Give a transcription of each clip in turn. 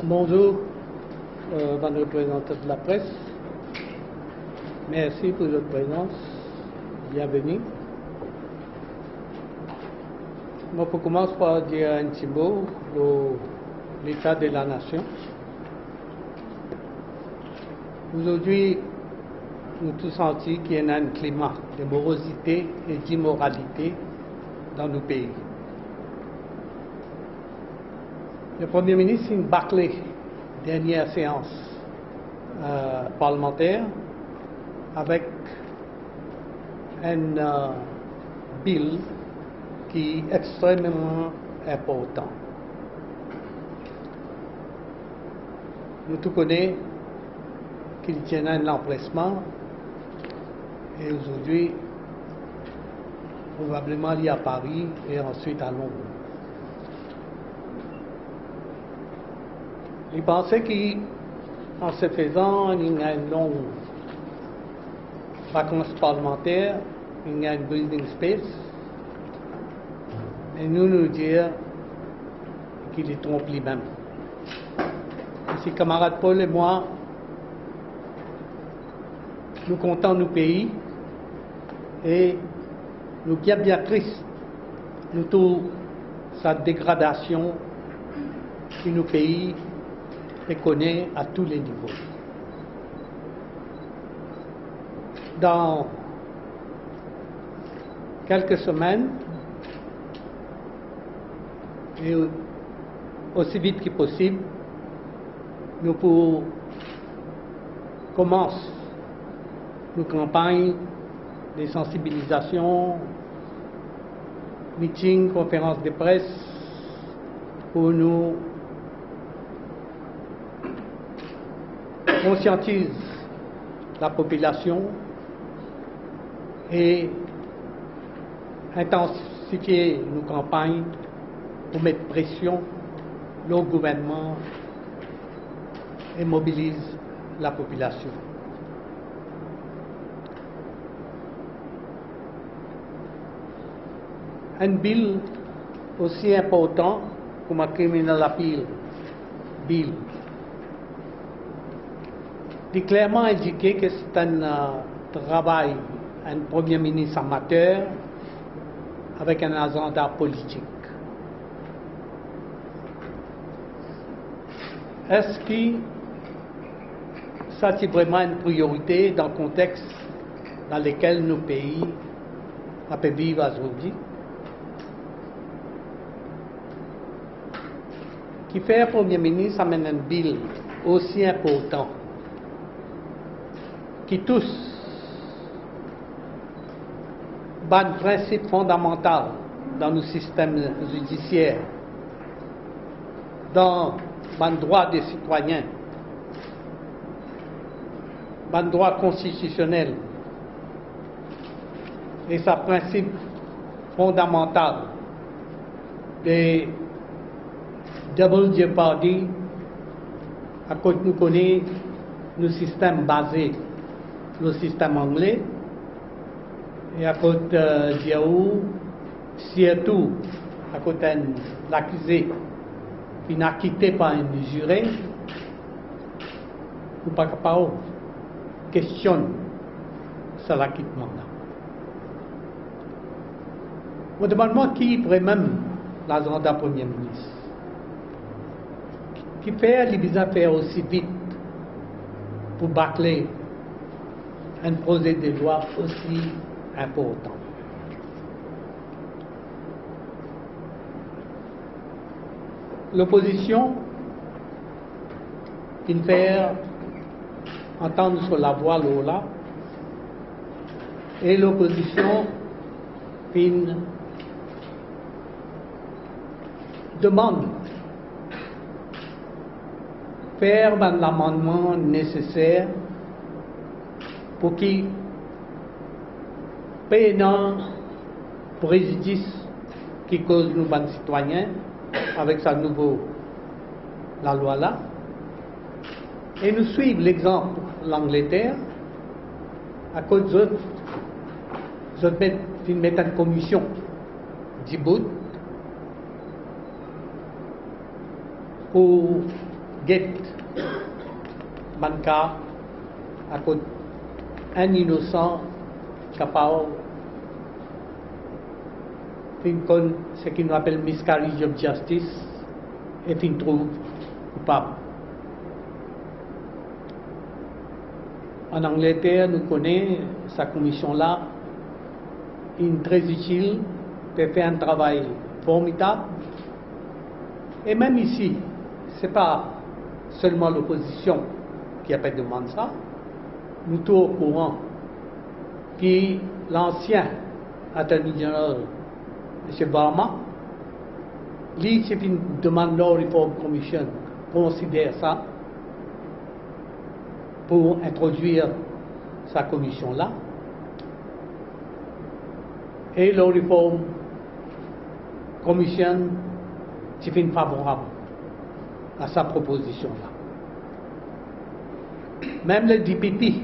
Bonjour, madame représentante de la presse. Merci pour votre présence. Bienvenue. Moi, je commence par dire un petit mot de l'état de la nation. Aujourd'hui, nous avons tous senti qu'il y a un climat de morosité et d'immoralité dans nos pays. Le Premier ministre a bâclé la dernière séance parlementaire avec un bill qui est extrêmement important. Nous tous connaissons qu'il tient un empressement et aujourd'hui, probablement il y a à Paris et ensuite à Londres. Il pensait qu'en se faisant, il y a une longue vacances parlementaires, il y a une breathing space, et nous dire qu'il est trompe lui-même. Ici, camarades Paul et moi, nous comptons nos pays et nous sommes bien tristes, nous trouvons sa dégradation de nos pays et connaît à tous les niveaux. Dans quelques semaines, et aussi vite que possible, nous pourrons commencer nos campagnes de sensibilisation, meetings, conférences de presse, pour nous conscientiser la population et intensifier nos campagnes pour mettre pression au gouvernement et mobiliser la population. Un bill aussi important comme un criminal appeal bill est clairement indiqué que c'est un travail, un Premier ministre amateur avec un agenda politique. Est-ce que ça c'est vraiment une priorité dans le contexte dans lequel nos pays peuvent vivre aujourd'hui? Qui fait un Premier ministre amène un bill aussi important qui touche un principe fondamental dans nos systèmes judiciaires, dans le droit des citoyens, dans le droit constitutionnel et sa principe fondamental de double jeopardy, à cause nous connaissons nos systèmes basés sur le système anglais et à cause de surtout à cause de l'accusé qui n'a quitté par un juré, ou pas capable questionne sur l'acquittement. On demande qui pourrait même l'agenda Premier ministre, qui fait les besoins faire aussi vite pour bâcler un projet de loi aussi important. L'opposition qui fait entendre sur la voix là et l'opposition qui demande faire l'amendement nécessaire pour qu'il paye un préjudice qui cause nos bons citoyens avec sa nouvelle la loi là, et nous suivons l'exemple de l'Angleterre à cause de mettre une commission d'Iboud pour guette Manka à cause un innocent capable de ce qu'on appelle miscarriage of justice et fin trouve coupable. En Angleterre, nous connaissons sa commission-là, une très utile, peut faire un travail formidable. Et même ici, ce n'est pas seulement l'opposition qui a fait demande ça. Nous sommes au courant que l'ancien attorney general, M. Barma, lui, c'est une demande Law Reform Commission, considère ça pour introduire sa commission-là. Et Law Reform Commission, c'est favorable à sa proposition-là. Même le député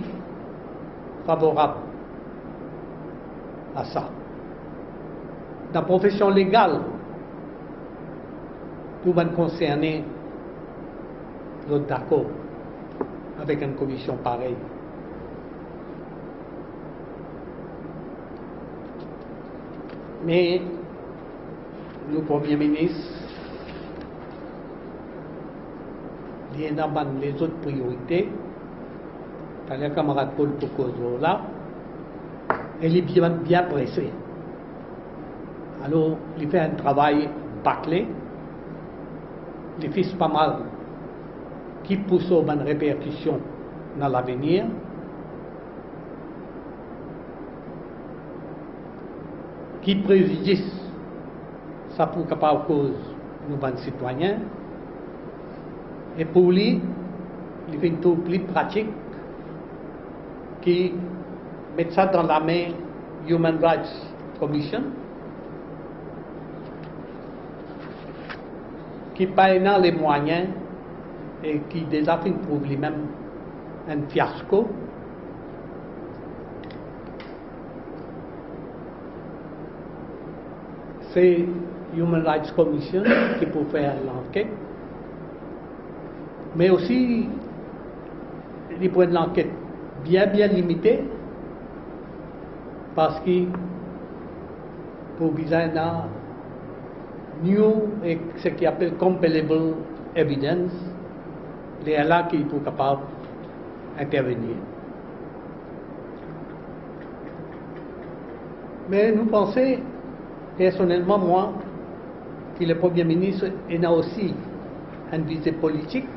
favorable à ça. Dans la profession légale, tout le monde concerné doit être d'accord avec une commission pareille. Mais le Premier ministre, il y a les autres priorités, quand les camarades Paul Pocozo là, il est bien pressé. Alors, il fait un travail bâclé, il fait pas mal, qui pousse aux bonnes répercussions dans l'avenir. Qui préjudice ça pour capable cause nous bonnes citoyens. Et pour lui, il fait tout plus pratique qui met ça dans la main Human Rights Commission, qui paye les moyens et qui déjà fait pour lui-même un fiasco. C'est Human Rights Commission qui peut faire l'enquête, mais aussi il peut être l'enquête bien limitée parce que pour besoin d'un new et ce qu'on appelle compellable evidence, il est là qu'il est capable d'intervenir. Mais nous pensons, personnellement, moi, que le Premier ministre a aussi une visée politique,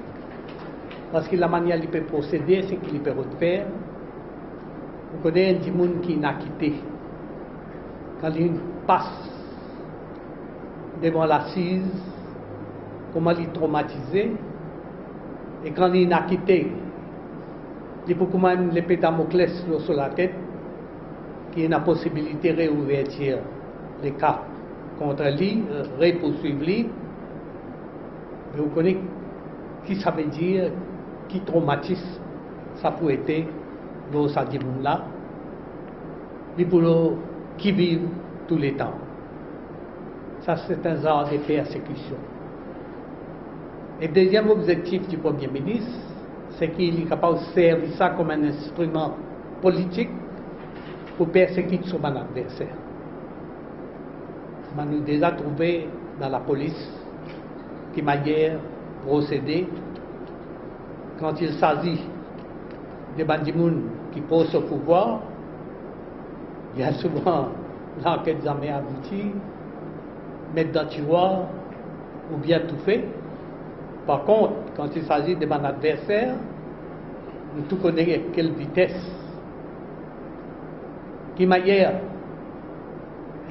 parce que la manière qu'il peut procéder, c'est qu'il peut faire. On connaît un monde qui n'a quitté. Quand il passe devant l'assise, comment il est traumatisé, et quand il n'a quitté, il peut quand même l'épée Damoclès sur la tête, qui a une possibilité de réouverture les cas contre lui, repoursuivre lui. Mais vous connaissez qui ça veut dire, qui traumatisme ça peut être dans sa là, mais pour qui vivent tous les temps. Ça, c'est un genre de persécution. Et le deuxième objectif du Premier ministre, c'est qu'il est capable de servir ça comme un instrument politique pour persécuter son adversaire. On nous déjà trouvé dans la police qui m'a hier procédé quand il s'agit des bandits qui posent au pouvoir. Il y a souvent l'enquête jamais aboutie, mettre dans le tiroir ou bien tout fait. Par contre, quand il s'agit de mon adversaire, nous tout connaissons à quelle vitesse. Qui m'a hier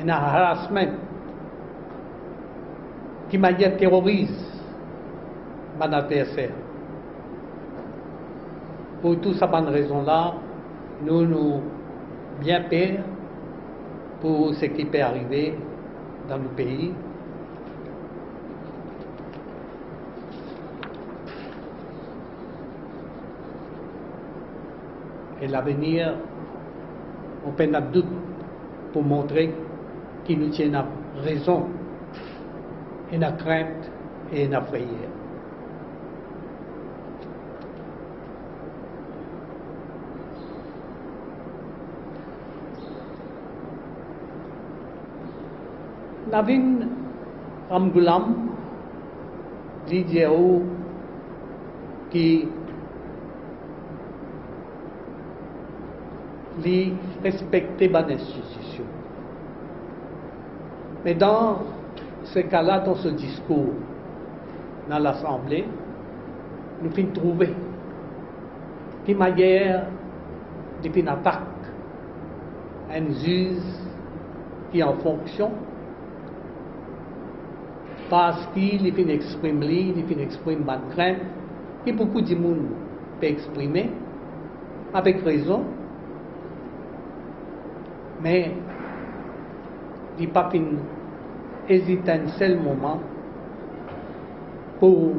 un harassment, qui m'a hier terrorise mon adversaire. Pour toute cette bonne raison-là, nous bien peur pour ce qui peut arriver dans le pays. Et l'avenir, on peut avoir doute pour montrer qu'il nous tient à raison, et à crainte et à frayeur. Navin Ramgulam dit qui respectait l'institution. Mais dans ce cas-là, dans ce discours, dans l'Assemblée, nous finissons trouver qui manière de une attaque un juge qui est en fonction parce qu'il exprime ma crainte que beaucoup de monde peut exprimer avec raison, mais il n'a pas hésité un seul moment pour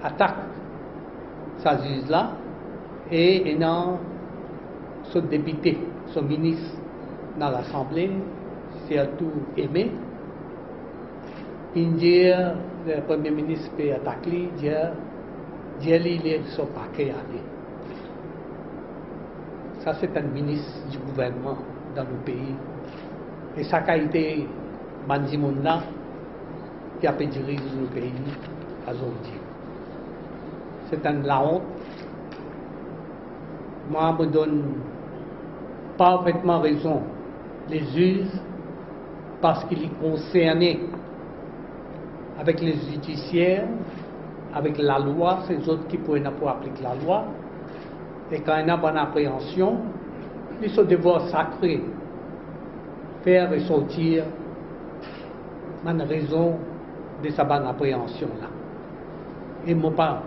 attaquer sa juge là et non son député, son ministre dans l'Assemblée, surtout aimé. Il dit, le Premier ministre peut attaquer, il est sur le paquet aller. Ça, c'est un ministre du gouvernement dans le pays. Et ça a été Mandimouna qui a pu diriger le pays aujourd'hui. C'est la honte. Moi, je me donne parfaitement raison. Les juges, parce qu'il est concerné avec les judiciaires, avec la loi, c'est eux autres qui pourraient pas appliquer la loi. Et quand il y a une bonne appréhension, ils sont devoir sacré, faire ressortir une raison de sa bonne appréhension-là. Et je ne suis pas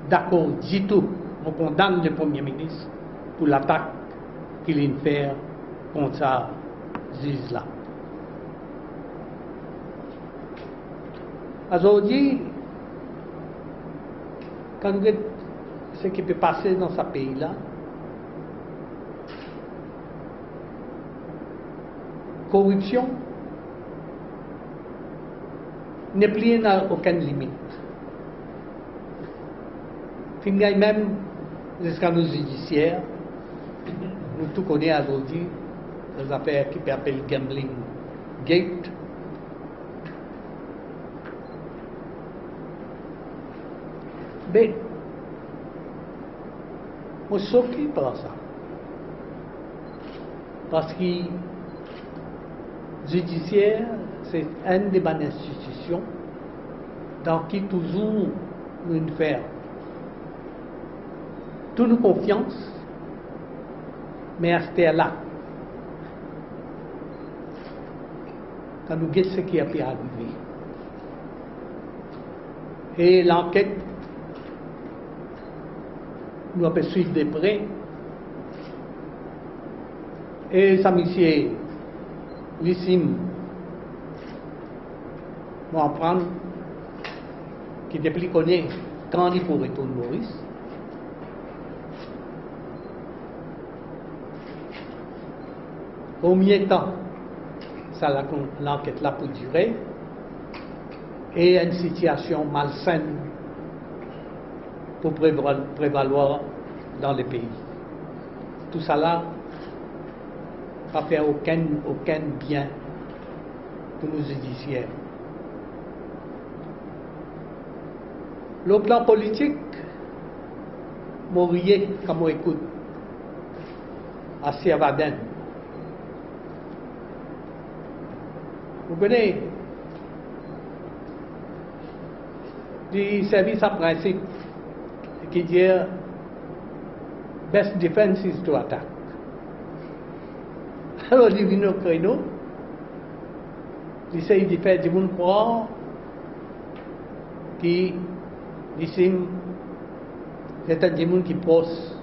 d'accord du tout. Je condamne le Premier ministre pour l'attaque qu'il vient faire contre sa juge-là. Aujourd'hui, quand vous regardez ce qui peut passer dans ce pays-là, corruption n'est plus à aucune limite. Finalement, même les scandales judiciaires, nous tous connaissons aujourd'hui les affaires qui s'appellent Gambling Gate. Mais, je suis choqué par ça. Parce que le judiciaire, c'est une des bonnes institutions dans qui toujours nous faisons toute nos confiance, mais à ce là, quand nous regardons ce qui a pu arriver. Et l'enquête, nous avons suivre de près. Et ça, monsieur, Lissim, nous apprendre qu'il depuis qu'on est quand il faut retourner Maurice. Combien de temps ça l'enquête là peut durer et une situation malsaine pour prévaloir dans le pays. Tout ça là va faire aucun bien pour nos judiciaires. Le plan politique, Maurier, comme on écoute, à Siervaden. Vous connaissez du service à principe qui dit best defense is to attack. Alors, il vient au créneau, il essaye de faire du monde croire qui c'est un monde qui pose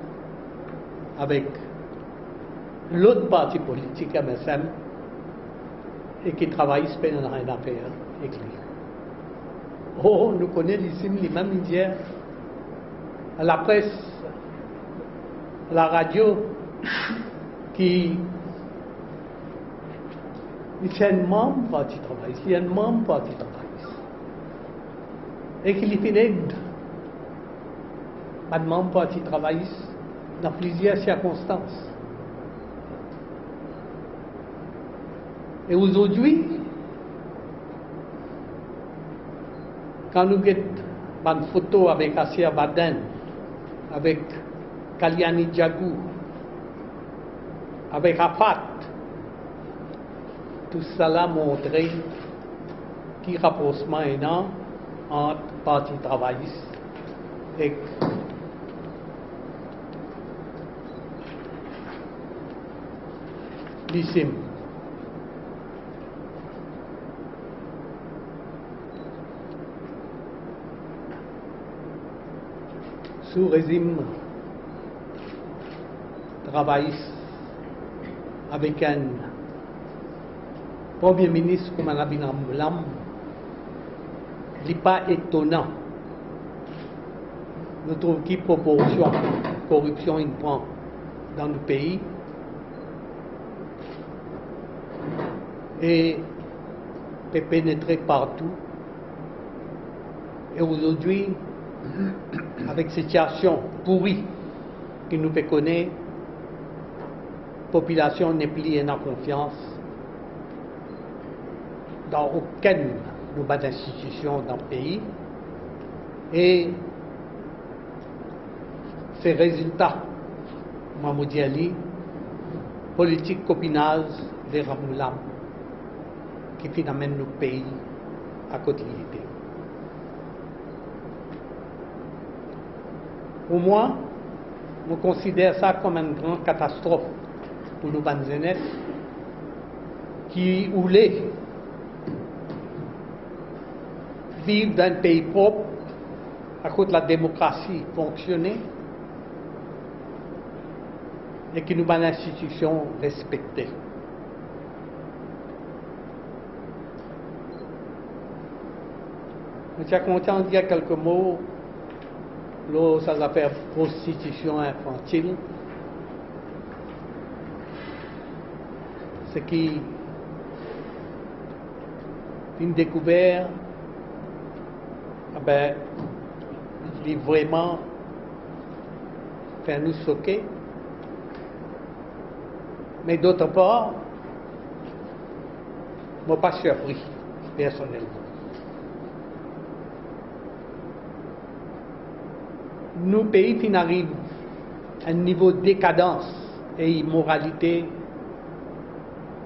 avec l'autre parti politique MSM et qui travaille dans une affaire avec lui. Oh, nous connaissons ici les mêmes médias, à la presse, à la radio, qui c'est un membre parti travail, c'est un membre parti travail. Et qu'il finit un membre parti travail dans plusieurs circonstances. Et aujourd'hui, Quand nous avons une photo avec Asia Baden, avec Kalyani Djagou, avec Afat, tout cela montre qui rapprochement est entre le Parti travailliste et l'ISIM. Sous régime travailliste avec un Premier ministre comme Abinam Lam, il n'est pas étonnant. Nous trouvons quelle proportion de corruption il prend dans le pays. Et peut pénétrer partout. Et aujourd'hui, avec cette situation pourrie que nous connaissons, la population n'est plus en confiance dans aucune de nos institutions dans le pays. Et ces résultats, Mahmoud Ali, politique copinage des Ramoulam, qui finalement nous pays à côté de l'idée. Pour moi, je considère ça comme une grande catastrophe pour nos bonnes jeunesse qui voulaient vivre dans un pays propre à cause de la démocratie fonctionner et qui nous avons une institution respectée. Je suis content de dire quelques mots sur ces affaires de prostitution infantile. Ce qui une découverte, il est vraiment fait nous choquer. Mais d'autre part, je ne suis pas surpris personnellement. Nos pays qui arrivent à un niveau de décadence et immoralité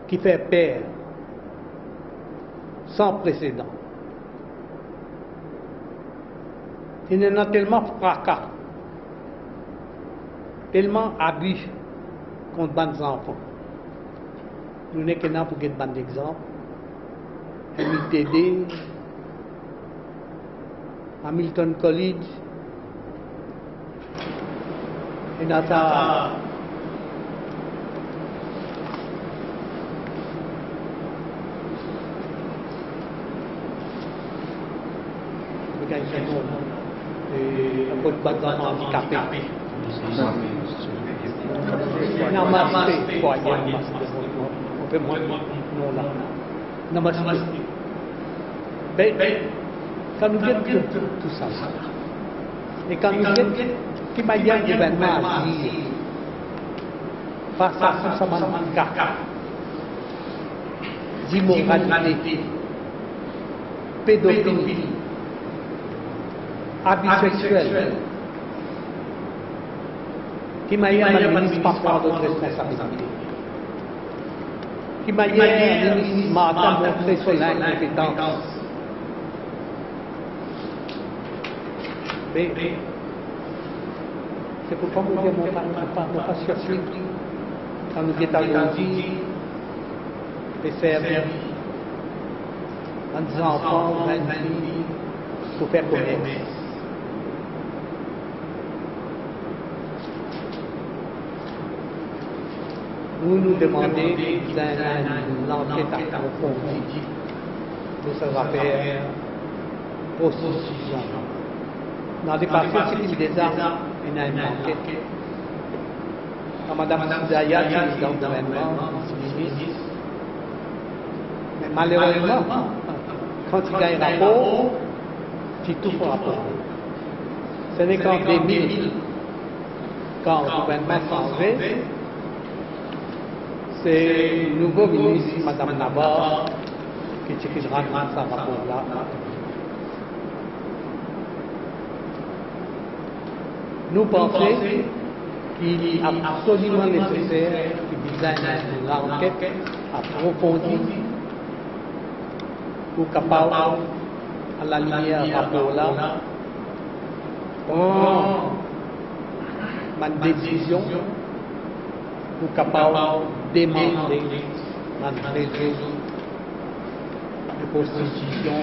qui fait peur, sans précédent. Il y en a tellement fracas, tellement abus contre les enfants. Nous n'avons qu'un pour donner un exemple. MITD, Hamilton College, et Nata. Un peu de bagage handicapé. Namasté, quoi, on peut moi, non là. Namasté. Ben, quand nous vient tout ça, et quand nous vient, qui m'a dit un événement à dire, face à tout ça, manque d'immoralité, pédophilie, abus sexuels, qui m'a dit un ministre pas prendre d'autres responsabilités, qui m'a dit un ministre m'a montré son incompétence. Mais c'est pourquoi nous ne pas surpris quand nous étions aujourd'hui et servir des enfants, des filles pour faire commerce. Nous nous demandons d'une enquête approfondie de ces affaires prostitution. Dans les passés, c'est qu'il déjà une enquête. Madame Soudaya, qui est dans le gouvernement, ministre. Mais malheureusement, quand il gagne un rapport, il tout pour rapport. Ce n'est qu'en 2000, quand le gouvernement changeait, c'est le nouveau ministre, Madame Nabar, qui tirera ce rapport-là. nous pensons qu'il est absolument nécessaire qu'il besoin d'une enquête approfondie pour capable, à la lumière rapport là, prendre ma décision pour capable démanteler ma réseau de prostitution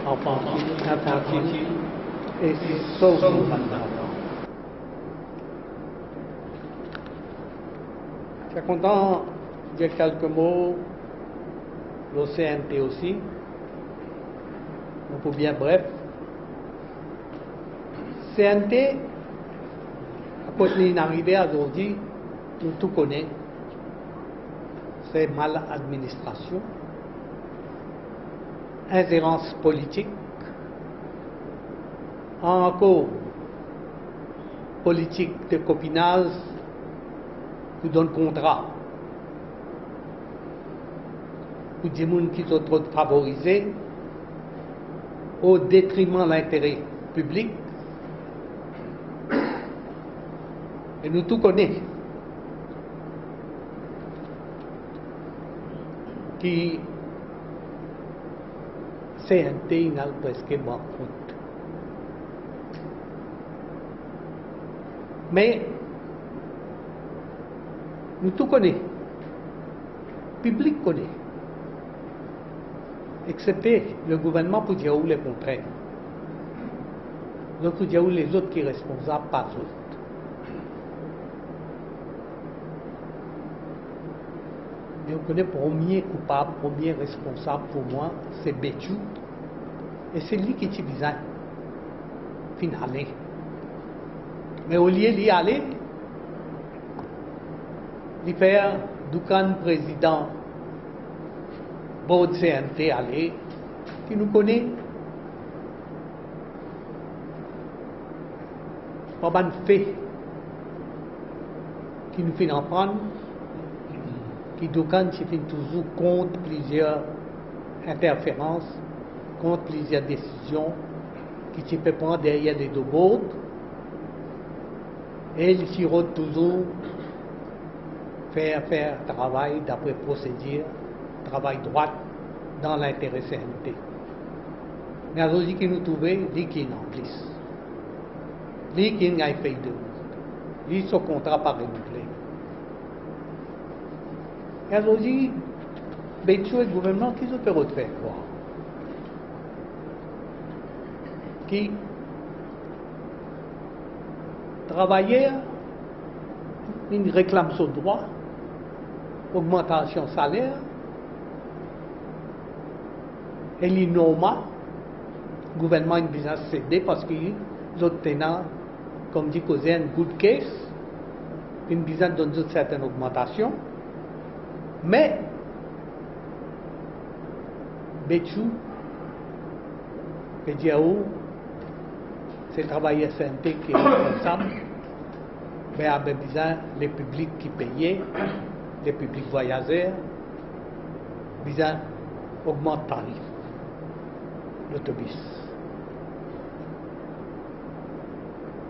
infantile et sauf nos enfants. Je suis content de dire quelques mots, l'OCNT aussi, pour bien bref. CNT, après une arrivée aujourd'hui, nous tout connaissons, c'est maladministration, ingérence politique, encore politique de copinage, qui donne contrat pour des gens qui sont trop favorisés au détriment de l'intérêt public. Et nous tout connaissons qui CNT n'a presque pas compte. Mais nous tout connaissons, le public connaît, excepté le gouvernement pour dire où le contraire. Donc pour dire où les autres qui sont responsables, pas eux. Mais on connaît le premier coupable, le premier responsable pour moi, c'est Béchou. Et c'est lui qui est bizarre. Finalement. Mais au lieu d'y aller, il fait d'aucun président de CNT aller, qui nous connaît. Pas mal de faits qui nous fait en prendre, qui d'aucun qui fait toujours contre plusieurs interférences, contre plusieurs décisions, qui se peut prendre derrière les deux bords, et il sirote toujours faire travail d'après procédure, travail droit dans l'intérêt CNT. Mais aujourd'hui qui nous trouvons, lui qui est en plus. Lui qui n'a pas fait de lui son contrat pas renouvelé. Et aujourd'hui, Béchou et le gouvernement, qui se peut faire quoi? Qui travailleurs, ils réclament son droit, augmentation salaire, et les normes, le gouvernement a besoin de céder parce que les autres tenants, comme dit Cosé, un good case, ils ont besoin de donner une certaine augmentation, mais Béchou, Pédiaou, c'est le travailleur santé qui est responsable, mais avec besoin les publics qui payaient, les publics voyageurs, besoin augmente le tarif, l'autobus.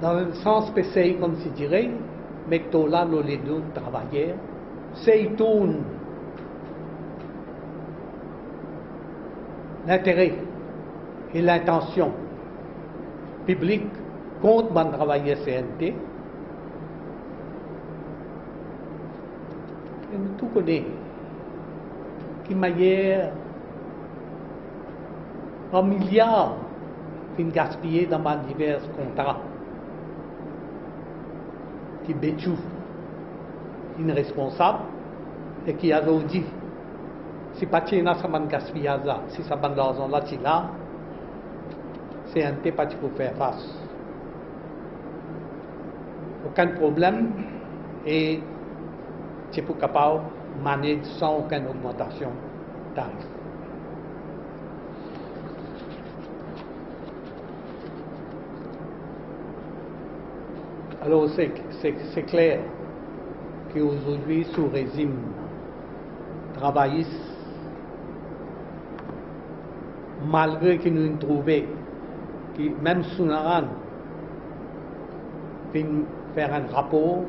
Dans un sens spécial, comme si dirait, mais que là, les deux travailleurs, c'est ils tournent l'intérêt et l'intention publique contre le travailleur CNT. Et nous tout connaissons qui manière un milliard qui gaspillé dans divers contrats qui Béchou est responsable et qui a dit si pas tu as ça gaspillage là, si ça de l'argent là, tu l'as, c'est un pas tu peux faire face. Aucun problème et tu es capable de manager sans aucune augmentation de tarif. Alors c'est clair qu'aujourd'hui, sous régime travailliste, malgré que nous avons trouvé que même sous Naran, faire un rapport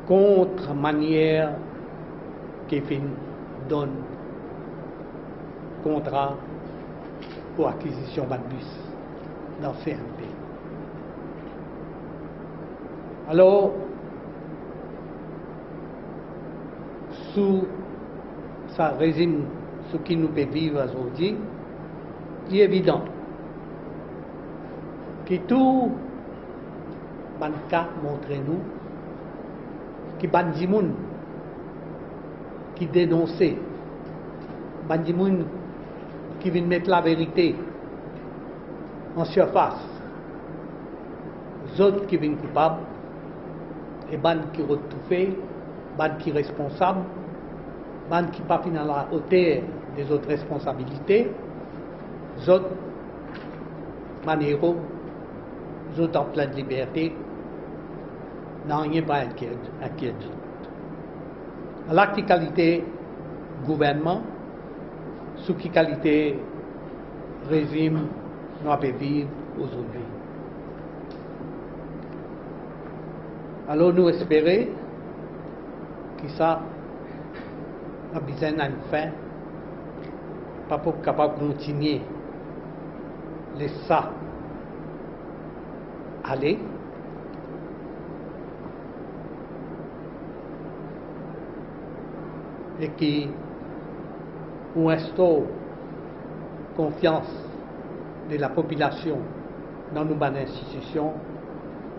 contre manière qui donne contrat pour acquisition de bus dans CNP. Alors, sous ce régime, ce qui nous peut vivre aujourd'hui, il est évident que tout le cas montre nous que Bandimoun qui dénonçait, Bandimoun qui vient mettre la vérité en surface, les autres qui viennent coupables, et ban qui retouffé, ban qui responsable, ban qui pas à la hauteur des autres responsabilités, les autres héros, les autres en pleine liberté, n'ont rien pas inquiet. À la qualité gouvernement, sous qui qualité régime nous avons vivre aujourd'hui. Alors nous espérons que ça a besoin d'une fin, pas pour capable de continuer laisser ça aller. Et qui on instaure confiance de la population dans nos bonnes institutions,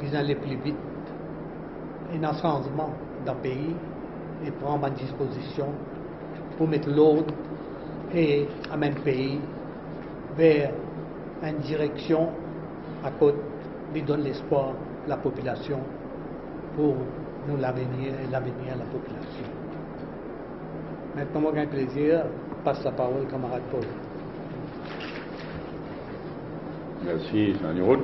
disant les plus vite, et un changement dans le pays, et prendre en disposition pour mettre l'ordre et amener le pays vers une direction à côté qui donne l'espoir à la population pour nous l'avenir et l'avenir à la population. Maintenant, moi, j'ai un plaisir, passe la parole, camarade Paul. Merci, Sanyoud.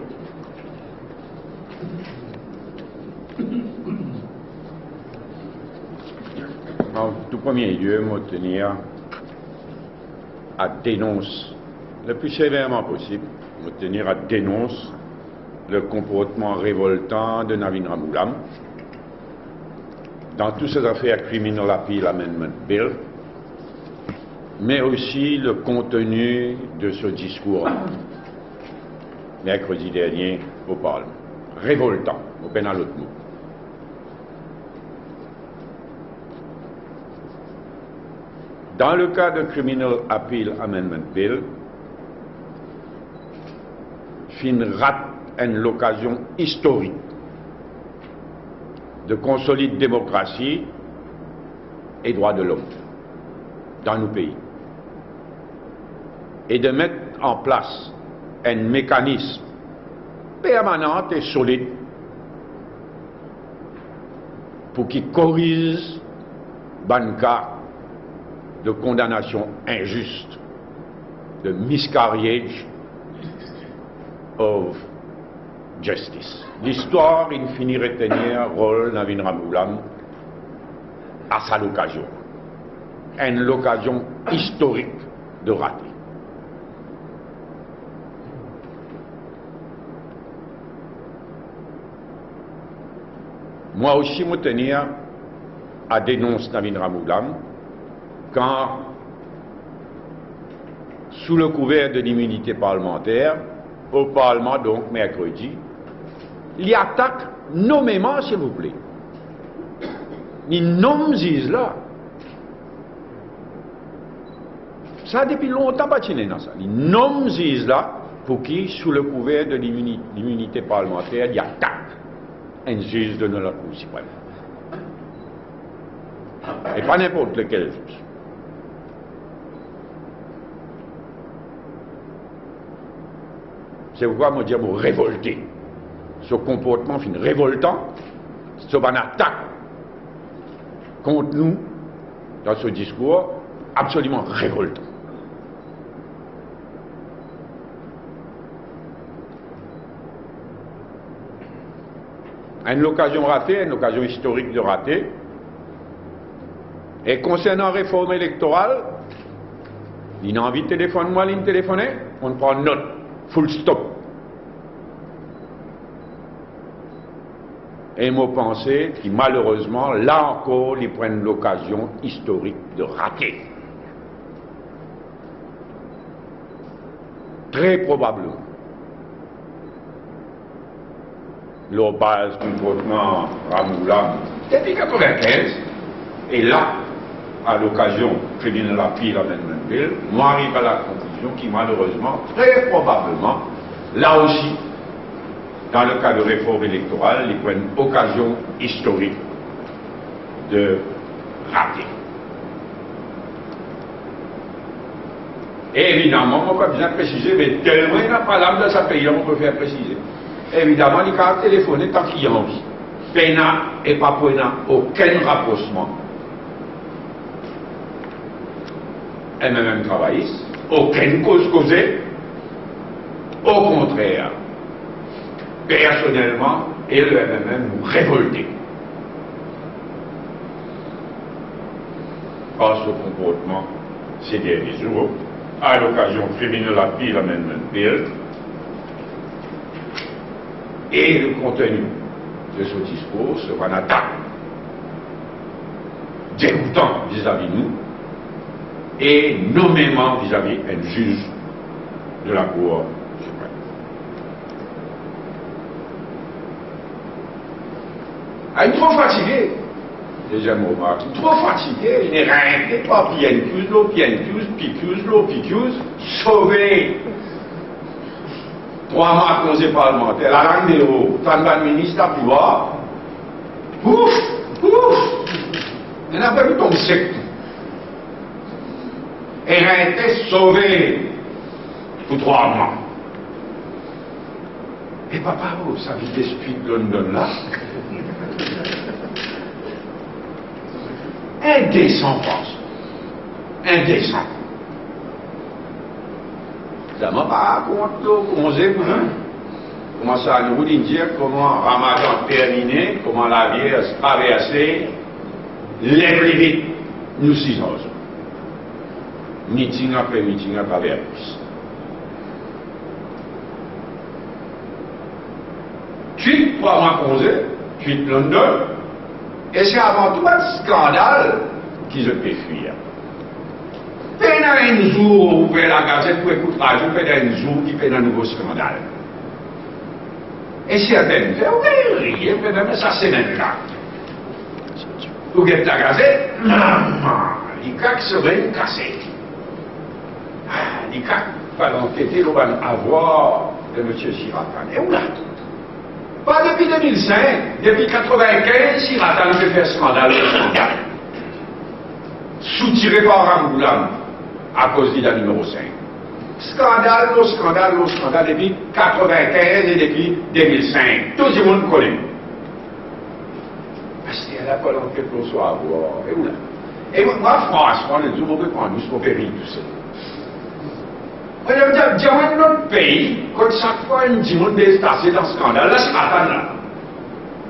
En tout premier lieu, je tenir à dénoncer le plus sévèrement possible, tenir à dénoncer le comportement révoltant de Navin Ramgoolam dans toutes ces affaires Criminal Appeal Amendment Bill, mais aussi le contenu de ce discours mercredi dernier au Parlement. Révoltant, au peine à l'autre mot. Dans le cas de Criminal Appeal Amendment Bill, fin rate l'occasion historique de consolider démocratie et droits de l'homme dans nos pays et de mettre en place un mécanisme permanent et solide pour qu'il corrige ban cas de condamnation injuste, de miscarriage of justice. L'histoire, il finit retenir rôle Navin Ramgoolam à sa l'occasion. Une l'occasion historique de rater. Moi aussi, je tenir à dénoncer Navin Ramgoolam quand, sous le couvert de l'immunité parlementaire, au Parlement, donc mercredi, il y attaque nommément, s'il vous plaît. Ils nomment là. Ça, depuis longtemps, pas dans ça. Ils nomment là pour qui, sous le couvert de l'immunité parlementaire, il attaque un juge de notre Cour suprême. Et pas n'importe lequel juge. C'est pourquoi moi je dis révolter. Ce comportement fin révoltant, ce une attaque contre nous dans ce discours absolument révoltant. Une occasion ratée, une occasion historique de rater. Et concernant la réforme électorale, il a envie de téléphoner, moi, il me téléphoner, on prend note, full stop. Et moi pensais que malheureusement, là encore, ils prennent l'occasion historique de rater. Très probablement. Leur base comportement Ramoulam depuis 1995, et là, à l'occasion Tribunal Appeal Amendment Bill, moi arrive à la conclusion qui malheureusement, très probablement, là aussi, dans le cas de réforme électorale, ils prennent occasion historique de rater. Et évidemment, on peut bien préciser, mais tellement il n'a pas l'âme de sa pays, on peut faire préciser. Évidemment, il a téléphoné tant qu'il y a envie. Pena et pas pena aucun rapprochement. MMM travailliste, aucune cause causée. Au contraire, personnellement, et le MMM nous révoltait par ce comportement ces derniers jours, à l'occasion Criminal Appeal Amendment Bill, et le contenu de ce discours sera un attaque dégoûtant vis-à-vis nous et nommément vis-à-vis un juge de la Cour suprême. Il est trop fatigué, deuxième remarque, trop fatigué, il n'est rien, pas PNQs, sauvé. 3 mois de conseil parlementaire, la langue des hauts, tant de ministre à pouvoir, ouf, il n'a pas vu ton secte. Et il a été sauvé pour 3 mois. Et papa, sa vie d'esprit de London là, indécent, pense. Indécent. Ça m'a pas compté, comment ça nous dire, comment Ramadan terminé, comment la vie a traversé, les plus vite, nous 6 ans. Meeting après meeting à travers plus. Puis, 3 mois congé, puis London, et c'est avant tout un scandale qu'ils ont fait fuir. Pendant un jour, vous ouvrez la gazette pour écouter la radio, pendant un jour, qui fait un nouveau scandale. Et certaines fait, oui, rien, mais ça c'est même là. Vous regardez la gazette, maman, les cacs seraient cassés. Les cacs, il fallait enquêter, on va avoir de M. Siratan. Et on l'a. Pas depuis 2005, depuis 1995, Siratan fait faire scandale. Soutiré par Ramboulam à cause de la numéro 5. Scandale, depuis 1995 et depuis 2005. Tout le monde connaît. Parce qu'il y a la colonne que l'on soit à voir. Et où là? Et moi, franchement, les hommes, on peut prendre nous, péril tout ça. On a dit, dans notre pays, quand chaque fois un petit monde est passé dans ce scandale, là, c'est pas là.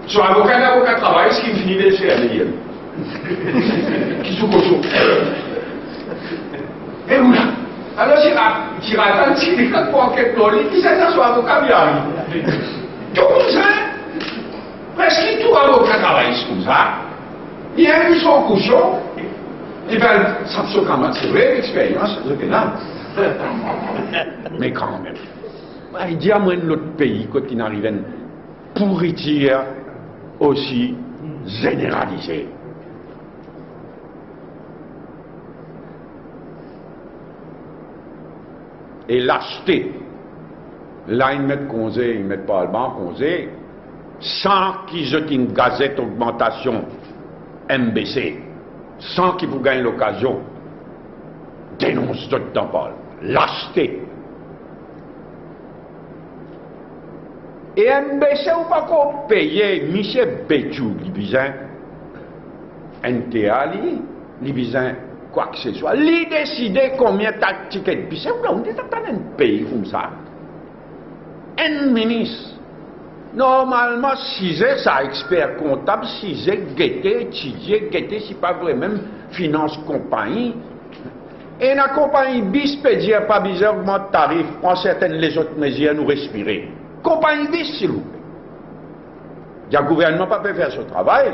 Sur avocat travaille, ce qui finit de faire les qui sont cochons. Et où là? Alors, Siratan, si tu as pour enquête dans lui, qui c'est soit avocat, il arrive. Tout comme ça. Presque tout avocat travaille comme ça. Il y a un qui sont cochons. Et bien, ça me semble quand même, c'est vrai, l'expérience, c'est là. Mais quand même, il dit à moi de l'autre pays, quand il arrive une pourriture aussi généralisée. Et l'acheter, là ils mettent congé, ils mettent pas le banc congé, sans qu'ils jettent une gazette augmentation MBC, sans qu'ils vous gagnent l'occasion, dénonce d'autres temps parle. L'acheter. Et MBC ou pas qu'on paye Michel Béchou, il besoin NTA, il besoin quoi que ce soit. Il décide combien de tickets. Puis c'est on est dans un pays comme ça. Un ministre. Normalement, si c'est ça, expert comptable, si c'est guetté, étudié, guetté, si pas vrai, même finance compagnie. Et la compagnie bis peut dire pas bizarre, augmente tarif, prend certaines les autres mesures, nous respirer. Compagnie bis, s'il vous plaît. Le gouvernement ne peut pas faire ce travail.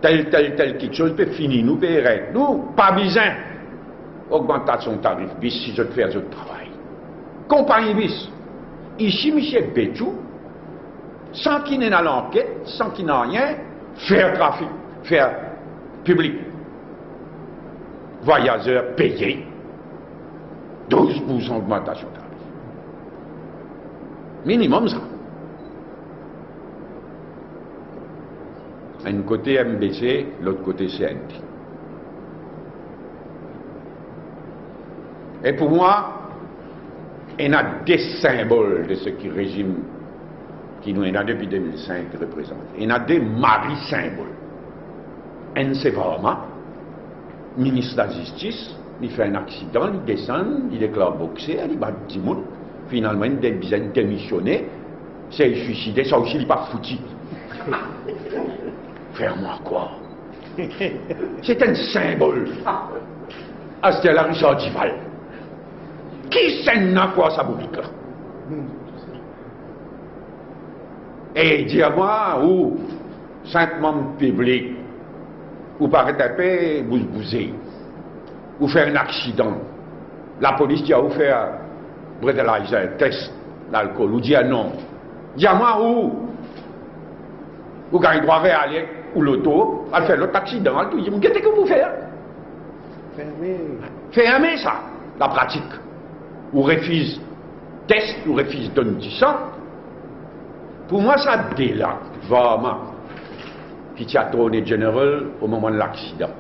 Tel quelque chose peut finir, nous, peut arrêter. Nous, pas besoin d'augmentation de tarif bis si je fais ce travail. Compagnie bis. Ici, M. Béchou, sans qu'il n'ait à l'enquête, sans qu'il n'ait rien, faire trafic, faire public. Voyageurs payés, 12% d'augmentation de tarif. Minimum ça. Un côté MBC, l'autre côté CNT. Et pour moi, il y a des symboles de ce qui régime qui nous est là depuis 2005 représente. Il y a des maris-symboles. Un, c'est vraiment ministre de la Justice, il fait un accident, il descend, il déclare boxer, il bat 10 monde. Finalement, il a démissionné, c'est suicidé, ça aussi, il n'est pas foutu. Faire-moi quoi? C'est un symbole. C'était la Richard Duval. Qui s'en a quoi ça public là? Et dis à moi, ou simplement public, ou par taper, vous bouser, ou faire un accident. La police dit à vous faire brevetaliser un test d'alcool, ou dit à non. Dis à moi, ou vous gagnez droit à aller, ou l'auto, à faire l'autre accident, tout. Qu'est-ce que vous faites? Fermez ça, la pratique. Ou refuse test, ou refuse donner du sang. Pour moi, ça délate vraiment qui a tourné général au moment de l'accident.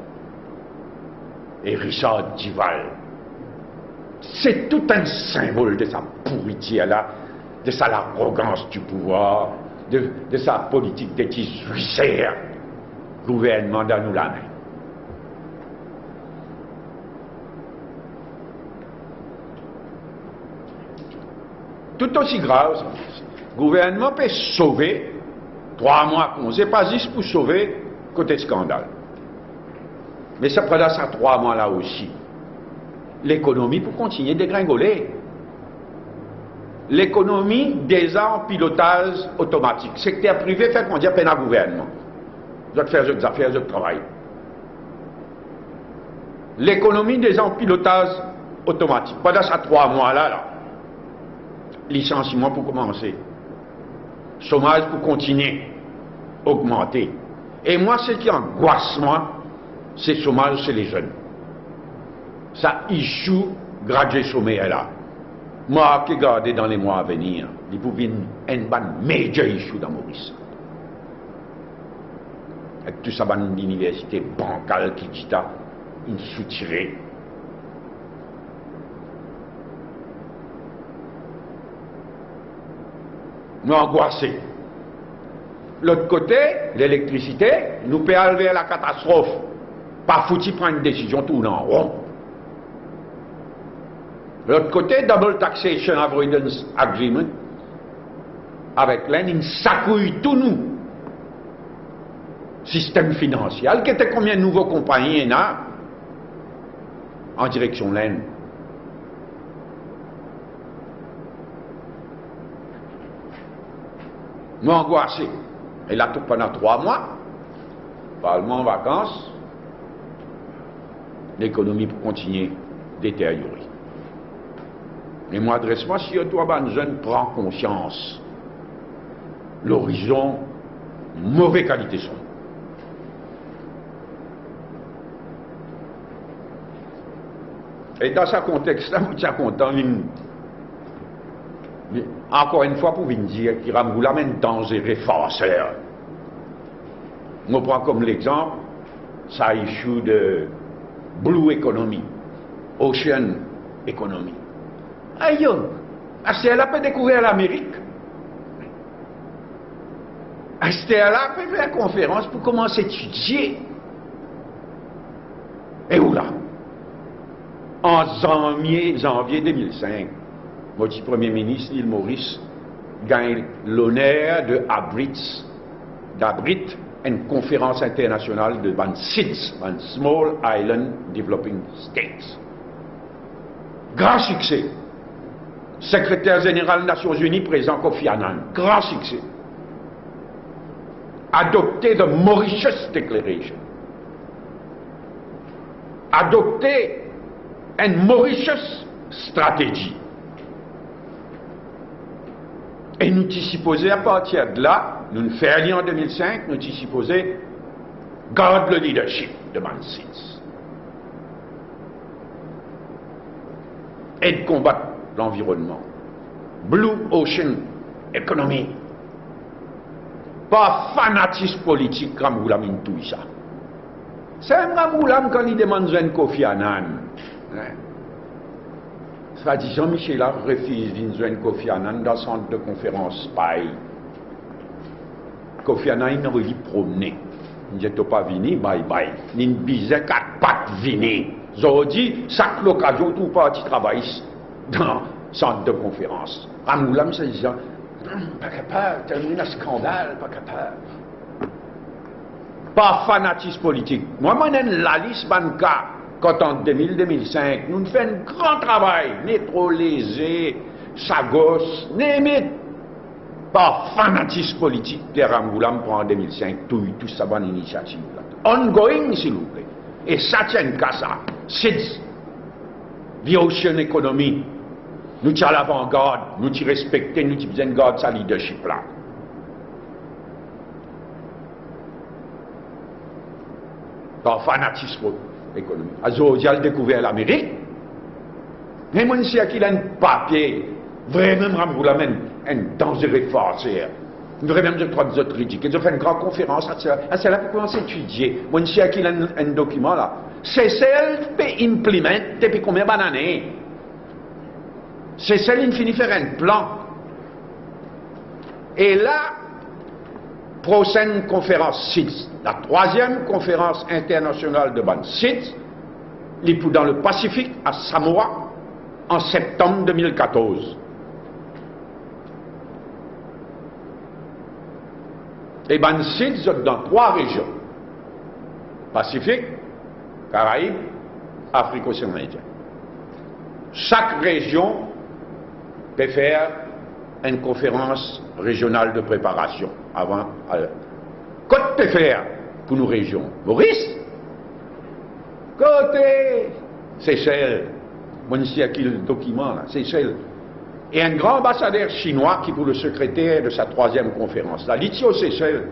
Et Richard Duval. C'est tout un symbole de sa pourriture-là, de sa arrogance du pouvoir, de sa politique de juicaire. Gouvernement dans nous la main. Tout aussi grave, le gouvernement peut sauver 3 mois, c'est pas juste pour sauver côté scandale. Mais ça prendra ça 3 mois là aussi. L'économie pour continuer de dégringoler. L'économie déjà en pilotage automatique. Secteur privé fait qu'on dit peine à gouvernement. Vous allez faire des affaires, de travail. L'économie déjà en pilotage automatique. Pendant ça 3 mois là. Licenciement pour commencer. Chômage pour continuer. Augmenter. Et moi, ce qui angoisse moi, c'est le chômage chez les jeunes. Ça échoue, gradué chômeur là. Moi, qui garder dans les mois à venir, il pouvait un major issue dans Maurice. Avec tout ça, une université bancale qui dit ça, une soutirée. Nous angoissés. L'autre côté, l'électricité, nous peut aller à la catastrophe. Pas foutu prendre une décision tout en rond. L'autre côté, Double Taxation Avoidance Agreement, avec l'Inde, il s'accouille tout nous. Système financier. Qui était combien de nouveaux compagnies il y a en direction de l'Inde? Nous angoissés. Et là, pendant 3 mois, Parlement en vacances, l'économie pour continuer à détériorer. Et moi, adresse-moi, si toi, ben, jeune, prend conscience, l'horizon, mauvaise qualité son. Et dans ce contexte-là, je suis content, encore une fois, pour vous dire qu'il y a un danger farceur. On prend comme l'exemple, ça issue de Blue Economy, Ocean Economy. Aïe, elle a pas découvert l'Amérique. Elle a fait une conférence pour commencer à étudier. Et où là? En janvier 2005, votre Premier ministre, Neil Maurice, gagne l'honneur d'abriter une conférence internationale de SIDS, Small Island Developing States. Grand succès. Secrétaire général des Nations Unies, président Kofi Annan. Grand succès. adopter the Mauritius Declaration. Adopter une Mauritius Strategy. Et nous t'y supposé à partir de là, nous nous faisons en 2005, nous t'y supposé garder le leadership de Mansitz. Et de combattre l'environnement. Blue Ocean Economy. Pas fanatisme politique comme vous l'avez tout ça. C'est un Ramoulam quand il demande un Kofi Annan. Ça dit Jean-Michel a refusé d'une Kofi Annan dans le centre de conférence Paille. Kofi Annan il n'a pas vu promener. Il n'était pas venu, bye bye. Il ne bisait quatre pattes venir. Ils dit, chaque l'occasion, tout parti travaille dans le centre de conférence. Ramoulam, c'est disant, pas capable, terminer un scandale, pas capable. Pas fanatisme politique. Moi, je la liste banca, quand en 2000-2005, nous faisons un grand travail, métro lésé, Sagos, Némit. Pas fanatisme politique, Pierre Ramoulam prend en 2005, tout ça bonne initiative. Ongoing, s'il vous plaît. Et ça tient qu'à ça. C'est the ocean economy. Nous sommes à l'avant-garde, nous sommes respectés, nous sommes garde sa leadership là. Pas fanatisme économique. Alors, j'ai découvert l'Amérique. Mais moi, si il a un papier, vraiment, vous l'amène, un dangereux forcé. Vraiment, je crois que vous êtes ridicules. Ils ont fait une grande conférence, c'est là pour commencer à étudier. Moi, si il a un document là, c'est celle qui implémente depuis combien d'années. C'est celle qui finit faire un plan. Et là, prochaine conférence SIDS, la troisième conférence internationale de Ban SIDS, dans le Pacifique, à Samoa, en septembre 2014. Et Ban SIDS dans 3 régions. Pacifique, Caraïbes, Afrique océan Indien. Chaque région peut faire une conférence régionale de préparation avant. Qu'est-ce peut faire pour nos régions? Maurice, côté Seychelles, moi ici qui le document là, Seychelles, et un grand ambassadeur chinois qui est pour le secrétaire de sa 3e conférence, la Litio Seychelles.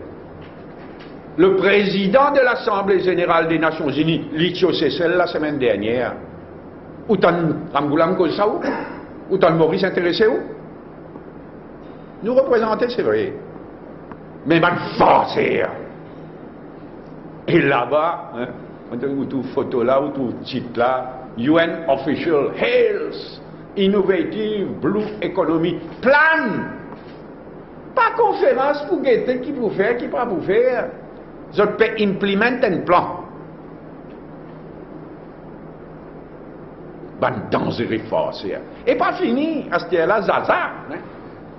Le président de l'Assemblée générale des Nations Unies, Litio Seychelles, la semaine dernière, où t'as Ramboulam Kolsaou, où t'as Maurice intéressé où? Nous représenter, c'est vrai. Mais man forcer. Et là-bas, hein, on a tout photo là, ou tout titre là, UN Official Health Innovative Blue Economy Plan. Pas conférence pour guetter qui vous faire, qui pas vous faire. Je peux implémenter un plan. Ben dangereux forcer. Et pas fini, à ce là Zaza. Hein.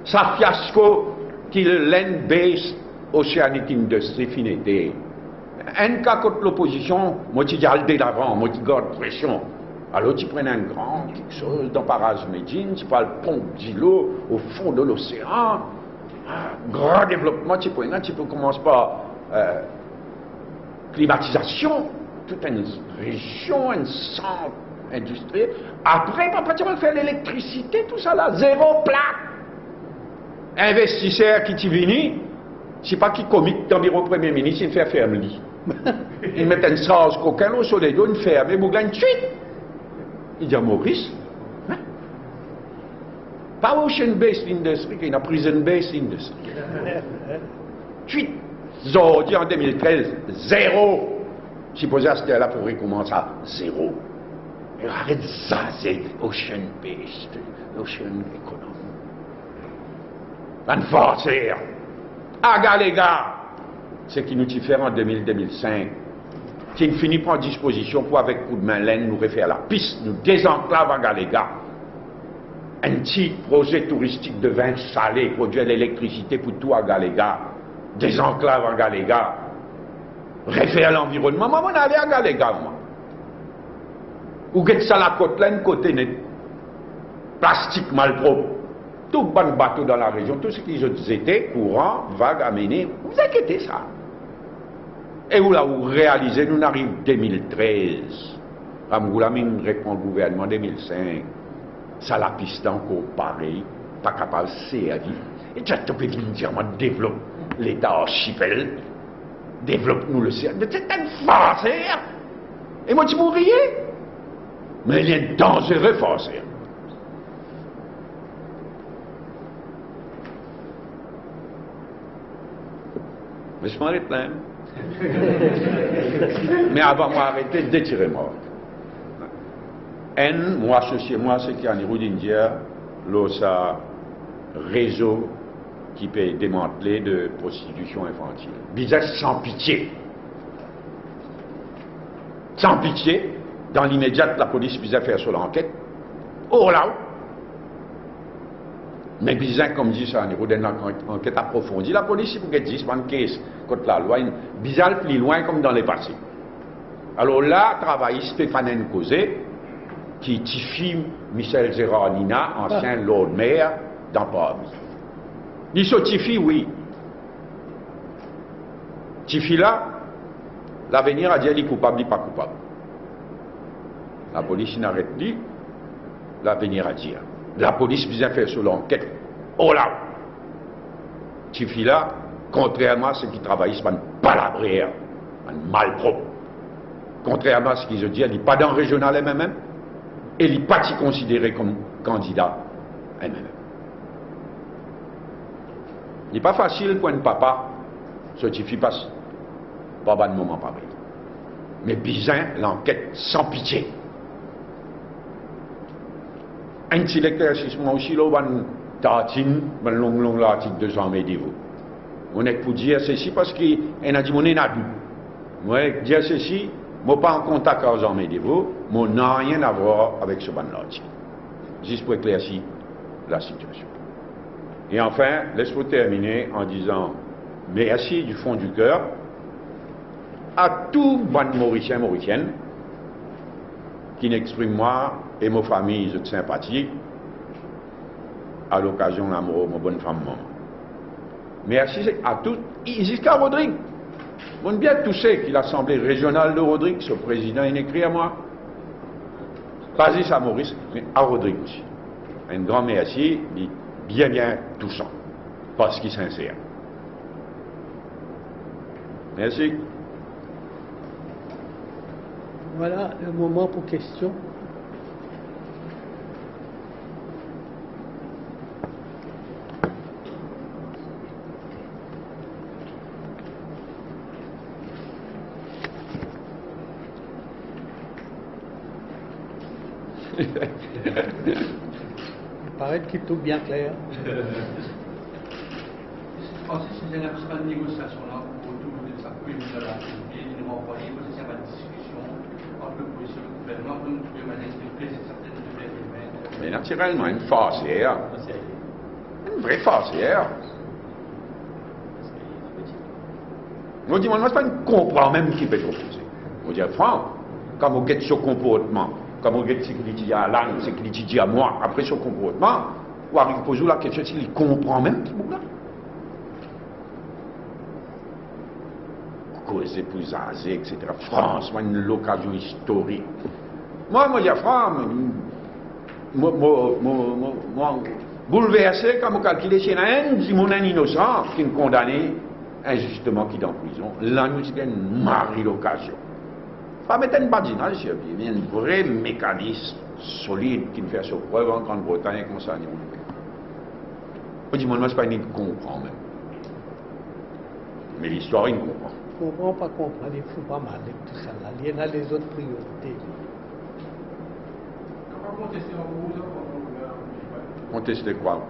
Sa fiasco qui le land-based Oceanic Industry finité. Un cas contre l'opposition, moi tu dis de l'avant, moi tu garde pression. Alors tu prends un grand quelque chose dans Parage Médine, tu parles pompe d'îlot au fond de l'océan, grand développement, tu prends tu peux commencer par climatisation, toute une région, un centre industriel. Après, papa, tu vas faire l'électricité, tout ça là, zéro plaque. Investisseur qui t'y vient, c'est pas qui commit dans le bureau Premier ministre, il fait fermer lit. Il met une sauce coquin au soleil, il ferme, et vous gagnez de suite. Il dit à Maurice, hein? Pas ocean-based industry, il y a prison-based industry. Suite, aujourd'hui en 2013, zéro. Supposé à ce là pour recommencer à zéro. Et arrête ça, c'est ocean-based, ocean economy. Van forcer. Aga les gars, c'est qui nous fait en 2000-2005, qui finit par disposition pour avec coup de main laine nous refaire la piste, nous désenclave Aga les gars. Un petit projet touristique de vin salé, produire l'électricité pour tout Aga les gars, désenclave Aga les gars, refaire l'environnement. Moi, on allait Aga les gars, moi. Ou get ça la côte là, une côté net, plastique mal propre. tout bon bateau dans la région, tout ce qu'ils étaient, courant, vague, amené, vous inquiétez ça. Et où là, vous réalisez, nous arrivons 2013. Ramgoulamine répond au gouvernement 2005. Ça la piste encore pareil, pas capable de servir. Et tu as tout venir dire, moi, développe l'État archipel, développe-nous le service. Mais c'est une farce, hein? Et moi, tu m'en riez? Mais il est dangereux, farce. Mais je m'arrête là. Mais avant de m'arrêter, détirez-moi. Moi, associé, moi, c'est qui en niveau d'India, là, réseau qui peut démanteler de prostitution infantile. Bizarre sans pitié. Sans pitié, dans l'immédiat, la police vise à faire sur l'enquête. Oh là! Mais bizarre, comme dit ça, au niveau d'une enquête approfondie, la police, il faut qu'elle dise, une caisse contre la loi, bizarre plus loin comme dans les passés. Alors là, travaille Stéphane Nkozé, qui tifie Michel Gérard Nina, ancien Lord Mayor, dans Paris. Il se tifie, oui. Tifie là, l'avenir a dit, il est coupable, il n'est pas coupable. La police n'arrête dit, l'avenir a dit. La police vient faire sur l'enquête. Oh là! Tifie là, contrairement à ceux qui travaillent, c'est pas une palabrière, un malpropre. Contrairement à ce qu'ils ont dit, elle n'est pas dans le régional elle-même, et elle n'est pas considérée comme candidat elle-même. Il n'est pas facile pour un papa, ce qui passe pas de moment pareil. Mais bizarre, l'enquête sans pitié. Un petit éclaircissement aussi, là, une tartine, un long article de Jean Médévaux. On est pour dire ceci parce qu'il a dit mon énadu. Moi, dire ceci, moi pas en contact avec Jean Médévaux, moi n'a rien à voir avec ce ban l'article. Juste pour éclaircir la situation. Et enfin, laisse-moi terminer en disant merci du fond du cœur à tous les Mauriciens et Mauriciennes qui n'expriment moi et ma famille de sympathie à l'occasion de l'amour de ma bonne femme maman. Merci à tous, jusqu'à Rodrigue. On bien touché que l'Assemblée régionale de Rodrigue, ce président, il écrit à moi. Pas juste à Maurice, mais à Rodrigue aussi. Un grand merci, bien touchant, parce qu'il est sincère. Merci. Voilà le moment pour questions. Il paraît qu'il est tout bien clair. Francis, c'est une négociation-là autour de sa commune de la République, il nous renvoyer, parce que c'est pas une discussion entre l'opposition et le gouvernement pour nous trouver manière d'expliquer certaines de les éléments. Mais naturellement, une farcière. Une vraie farcière. On dit, moi, c'est pas une comprend même qui peut proposer. On dit, franc, quand vous guettez ce comportement, quand vous guettez ce qu'il dit à l'âne, ce qu'il dit à moi, après ce comportement, vous arrivez à poser la question s'il comprend même ce bouc-là. Causer plus âgé, etc. France, une occasion historique. Moi, je dis, franc, moi, bouleversé, quand je calcule, c'est un dit mon innocent qui est condamné injustement, qui est en prison. Là, nous avons une marée d'occasion. Pas mettre une badinage, il y a un vrai mécanisme solide qui fait ses preuves en Grande-Bretagne comme ça. On dit, moi, c'est pas une qui comprend même. Mais l'histoire, il comprend. Comprend, pas comprendre, il faut pas mal avec tout ça là. Il y en a les autres priorités. Comment contester en gros, Contester quoi?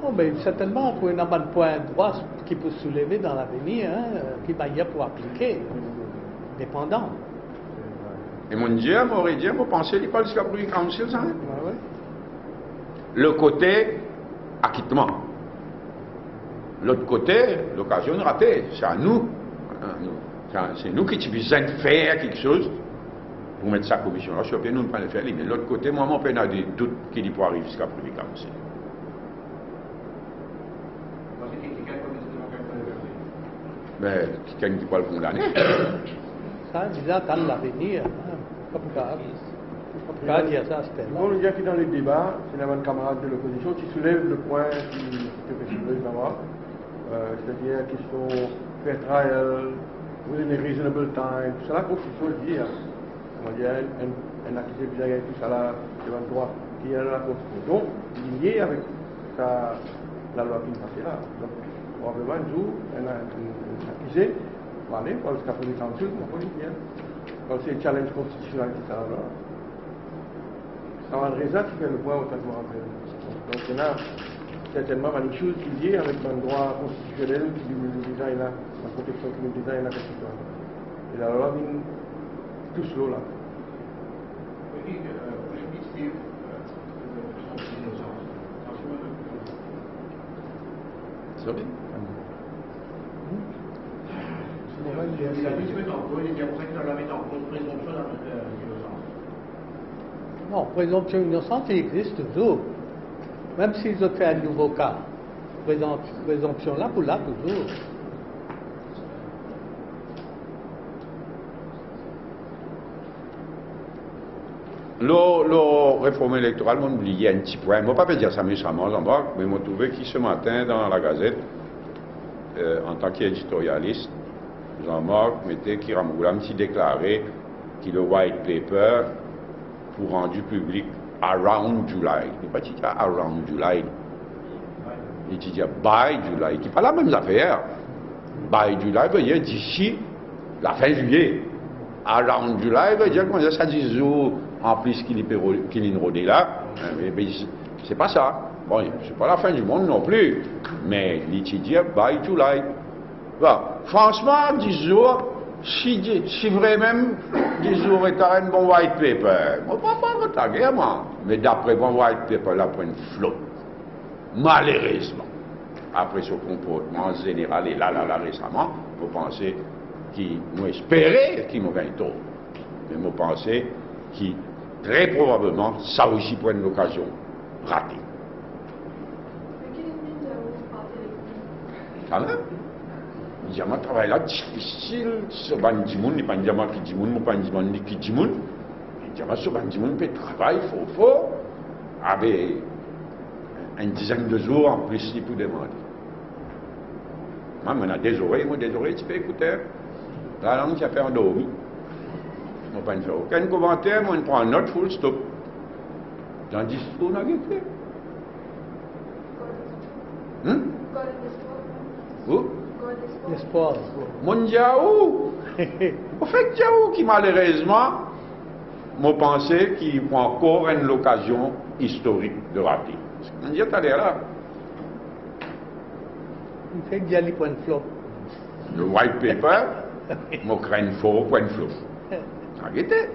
Oh, ben, certainement, pour un point droit qui peut se soulever dans l'avenir, hein, qui va y avoir pour appliquer, dépendant. Et mon Dieu, m'aurait dit, vous pensez qu'il parle jusqu'à Privy Council, ça? Ouais. Le côté acquittement. L'autre côté, l'occasion de rater, c'est à nous. C'est nous qui avons besoin de faire quelque chose pour mettre sa commission là. Sur nous ne pas le faire. Mais de l'autre côté, moi, mon père a des doutes qu'il peut arriver jusqu'à premier council. Mais quelqu'un qui peut le condamner. Ça, déjà, dans l'avenir, pas pas dire ça, c'était là. Bon, il y a qui dans les débats, c'est la camarade de l'opposition qui soulève le point qui était soulevé d'abord, c'est-à-dire la question fair trial, within a reasonable time, tout ça, la Constitution dit, comment dire, un accusé bizarre et tout ça là, c'est un droit qui est dans la Constitution. Donc, lié avec la loi qui est passée là. Donc, probablement, un jour, un accusé va aller pour le cas de council, on peut le dire. Quand c'est un challenge constitutionnel qui est là. Ça va le raison qui fait le point au traitement après. Donc, il y a certainement une chose qui est liée avec un droit constitutionnel qui nous design là, la protection qui nous design la Constitution. Et la loi vient tout slow là. Oui, je Steve, Sorry? la présomption d'innocence. Non, présomption d'innocence, il existe toujours. Même s'ils ont fait un nouveau cas, présomption là, pour là, toujours. La réforme électorale, on oublié un petit point. Je ne vais pas dire ça méchamment, Jean-Marc, mais je trouvé que ce matin, dans la Gazette, en tant qu'éditorialiste, Jean-Marc mettait qui Ramgoulam s'y déclarait que le white paper pour rendu public around July. Il n'est pas dit around July. Il dit by July, qui n'est pas la même affaire. By July veut dire d'ici la fin juillet. Around July veut dire qu'on a ça 10 jours en plus qu'il est rodé là. Mais c'est pas ça. Bon, c'est pas la fin du monde non plus. Mais il dit by July. Bon, franchement, 10 jours, si vraiment 10 jours est un bon white paper, je ne vais pas me taguer, moi. Mais d'après mon white paper, là, pour une flotte. Malheureusement, après ce comportement général, et là, récemment, vous pensez qu'il nous espérait qu'il nous gagne tôt. Mais vous pensez qu'il, très probablement, ça aussi pour une occasion ratée. Quand même. Jama travail là difficile, ce bandimoun n'est pas un jama qui dimoun, n'est pas un jama qui dimoun. Jama ce bandimoun peut travailler fort, avec une dizaine de jours en plus il peut demander. Moi, on a des oreilles, tu peux écouter. La langue, tu as fait endormi. On ne peut pas faire aucun commentaire, on prend un note full stop. Dans 10 jours, on a rien fait. Où? L'espoir. Mon Diaou, au fait Diaou qui malheureusement m'a pensé qu'il prend encore une occasion historique de rater. On dit à là. Il fait qu'il y a les points de flot. Le white paper, m'a créé une faux point de flot. Arrêtez.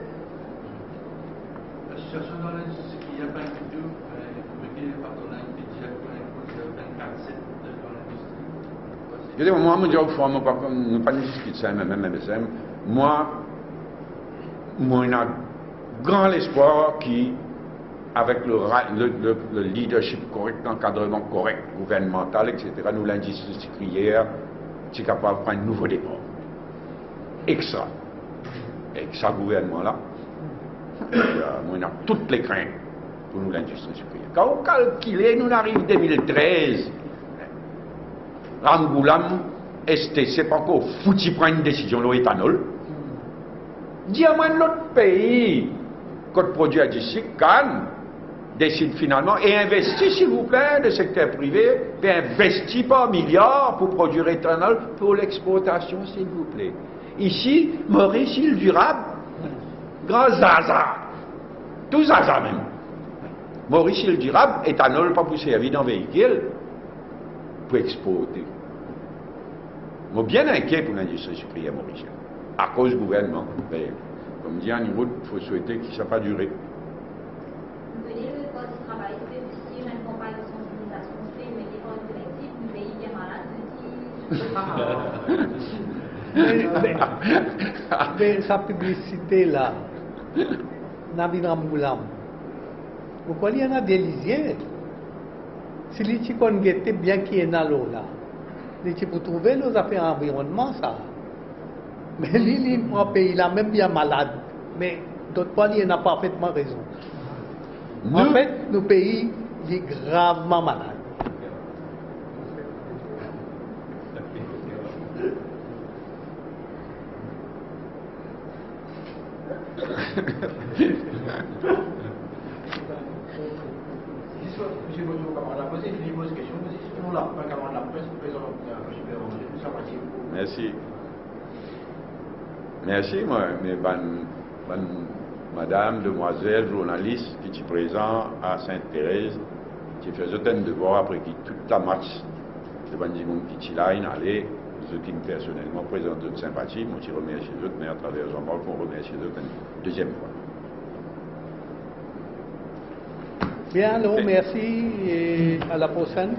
La situation dans l'injustice qu'il n'y a pas du tout, le partenariat qui impose 24/7 dans l'industrie. Je dis, moi, je ne pas discuter ça, même. Moi, on a grand espoir qui, avec le leadership correct, l'encadrement correct, gouvernemental, etc., nous l'industrie sucrière, c'est capable de prendre un nouveau départ. Extra. Avec ce gouvernement-là, on a toutes les craintes pour nous l'industrie sucrière. Quand on calcule, nous arrivons en 2013. Ramgoulam, STC, pas encore foutu prendre une décision sur l'éthanol. Dis-moi notre pays, quand produit à Cannes, décide finalement et investit, s'il vous plaît, le secteur privé, et investit par milliards pour produire éthanol pour l'exportation, s'il vous plaît. Ici, Maurice Île Durable, grand Zaza, tout Zaza même. Maurice Île Durable, éthanol pas poussé à vide en véhicule, pour exporter. Je suis bien inquiet pour l'industrie sucrière mauricienne, à cause du gouvernement. Mais, comme dit Annie-Route, il faut souhaiter que ça ne va pas durer. Vous voyez, le poste de travail, c'est aussi une campagne de sensibilisation, c'est une méthode collective, un pays bien malade, Mais sa publicité là, Nabina Moulam, vous croyez qu'il y en a des lisières? Si les gens ont bien qui est dans l'eau là, les gens pour trouver les affaires environnement ça. Mais les gens pays là, même bien malade. Mais d'autres fois, il n'a pas parfaitement raison. En fait, nos pays, il est gravement malade. Monsieur Bozo, camarade la posé, je lui pose une question. Si on l'a pas camarade la presse, président de la sympathie. Merci. Merci, moi, mais madame, demoiselle, journaliste qui est présent à Sainte-Thérèse, qui faisait un devoir après qui toute la match de Bandimon Kitchiline allait, ceux qui personnellement présentent de sympathie, moi je remercie les autres, mais à travers Jean-Paul, on remercie les autres une deuxième fois. Bien, alors merci et à la prochaine.